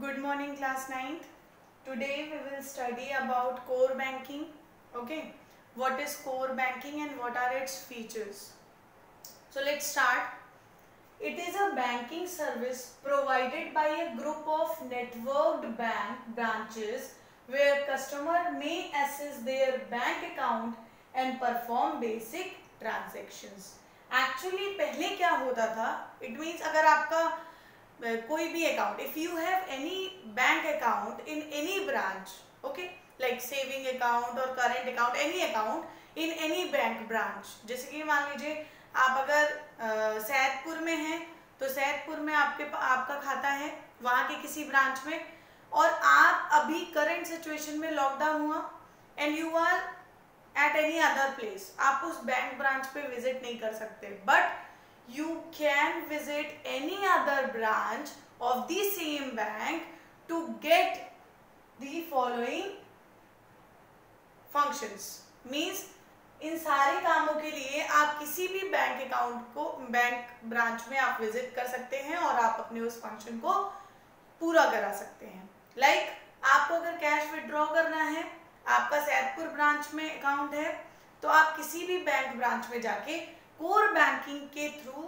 Good morning, class 9th. Today we will study about core banking. Okay, what is core banking and what are its features? So let's start. It is a banking service provided by a group of networked bank branches where customer may access their bank account and perform basic transactions. Actually पहले क्या होता था? It means अगर आपका कोई भी account, if you have any bank account in any branch, okay, like saving account और current account, any account in any bank branch, जैसे कि मान लीजिए आप अगर सैदपुर में हैं तो सैदपुर में आपका खाता है वहाँ के किसी ब्रांच में, और आप अभी करंट सिचुएशन में लॉकडाउन हुआ and you are at any other place, आप उस बैंक ब्रांच पे विजिट नहीं कर सकते, but you can visit any other branch of the same bank to get the following functions. Means इन सारे कामों के लिए आप किसी भी बैंक अकाउंट को बैंक ब्रांच में आप विजिट कर सकते हैं और आप अपने उस फंक्शन को पूरा करा सकते हैं. लाइक आपको अगर कैश विड्रॉ करना है, आपका सैदपुर ब्रांच में अकाउंट है, तो आप किसी भी बैंक ब्रांच में जाके कोर बैंकिंग के थ्रू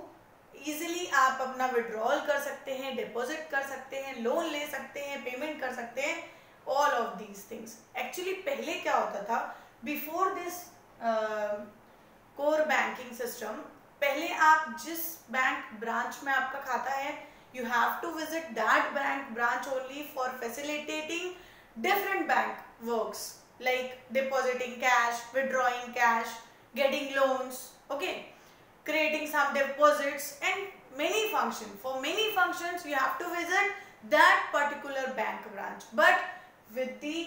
इजीली आप अपना विड्रॉल कर सकते हैं, डिपॉजिट कर सकते हैं, लोन ले सकते हैं, पेमेंट कर सकते हैं, all of these things. Actually पहले क्या होता था, before this core banking system, पहले आप जिस बैंक ब्रांच में आपका खाता है, you have to visit that bank branch only for facilitating different bank works like depositing cash, withdrawing cash, getting loans, okay, creating some deposits and many functions. For many functions you have to visit that particular bank branch, but with the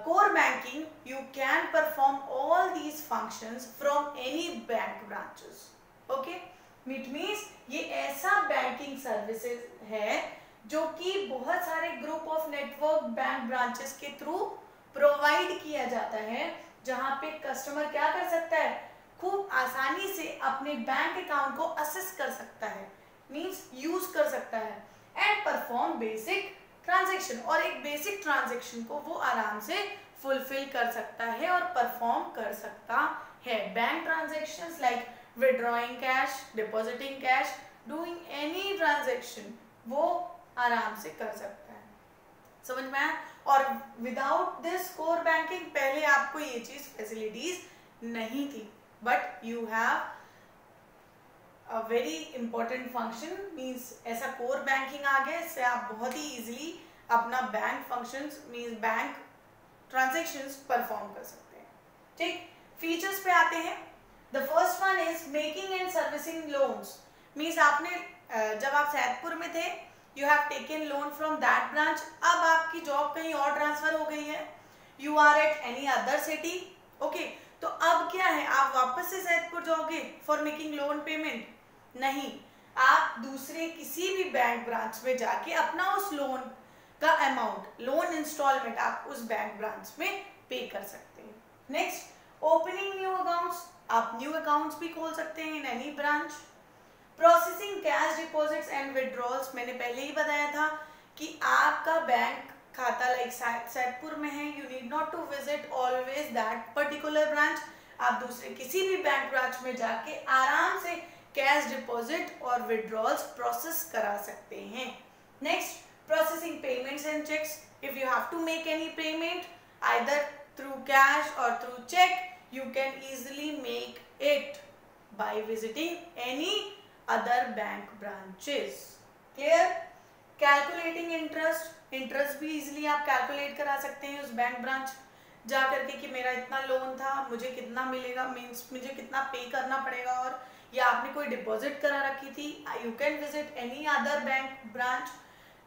core banking you can perform all these functions from any bank branches. Okay, it means ये ऐसा banking services है जो कि बहुत सारे group of network bank branches के through provide किया जाता है, जहां पे कस्टमर क्या कर सकता है, खूब आसानी से अपने बैंक अकाउंट को असेस कर सकता है, मींस यूज कर सकता है एंड परफॉर्म बेसिक ट्रांजैक्शन, और एक बेसिक ट्रांजैक्शन को वो आराम से फुलफिल कर सकता है और परफॉर्म कर सकता है. Bank transactions like withdrawing cash, depositing cash, doing any transaction वो आराम से कर सकता है. समझ में आया? और विदाउट दिस कोर बैंकिंग पहले आपको ये चीज फैसिलिटीज नहीं थी, but you have a very important function, means ऐसा कोर बैंकिंग आ गया, इससे आप बहुत ही इजीली अपना bank functions means bank transactions perform कर सकते हैं. ठीक, फीचर्स पे आते हैं. The first one is making and servicing loans. Means आपने जब आप सैदपुर में थे, you have taken loan from that branch, अब आपकी जॉब कहीं और ट्रांसफर हो गई है, you are at any other city, okay, तो अब क्या है, आप वापस से सैदपुर जाओगे फॉर मेकिंग लोन पेमेंट? नहीं, आप दूसरे किसी भी बैंक ब्रांच में जाके अपना उस लोन का अमाउंट, लोन इंस्टॉलमेंट आप उस बैंक ब्रांच में पे कर सकते हैं. Next, opening new accounts. आप न्यू अकाउंट्स भी खोल सकते हैं इन any branch. Processing cash deposits and withdrawals. मैंने पहले ही बताया था कि आपका बैंक खाता लाइक सैदपुर में है, you need not to visit always that particular branch, आप दूसरे किसी भी बैंक ब्रांच में जाके आराम से कैश डिपॉजिट और विड्रॉल्स प्रोसेस करा सकते हैं. Next, processing payments and cheques. If you have to make any payment either through cash और through cheque, you can easily make it by visiting any other bank branches. Clear? Calculating interest. Interest भी easily आप calculate करा सकते हैं उस bank branch जा करके कि मेरा इतना लोन था, मुझे कितना मिलेगा, मीन्स मुझे कितना पे करना पड़ेगा, और या आपने कोई डिपॉजिट करा रखी थी, you can visit any other bank branch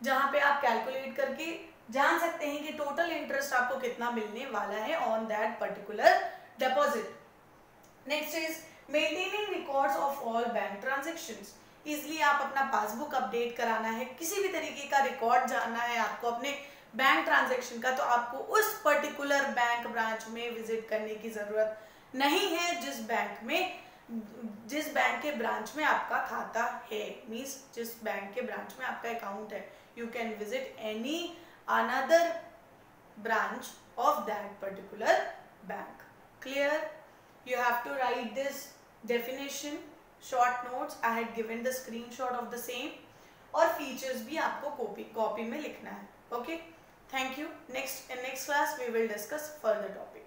जहां पे आप कैलकुलेट करके जान सकते हैं कि टोटल इंटरेस्ट आपको कितना मिलने वाला है on that particular deposit. Next is maintaining records of all bank transactions. Easily आप अपना पासबुक अपडेट कराना है, किसी भी तरीके का रिकॉर्ड जानना है आपको अपने बैंक ट्रांजैक्शन का, तो आपको उस पर्टिकुलर बैंक ब्रांच में विजिट करने की जरूरत नहीं है जिस बैंक में जिस बैंक के ब्रांच में आपका खाता है, मीन्स जिस बैंक के ब्रांच में आपका अकाउंट है, you can visit any another branch of that particular bank. Clear? You have to write this definition, short notes. I had given the screenshot of the same. और features भी आपको copy में लिखना है. Okay? Thank you. In next class we will discuss further topic.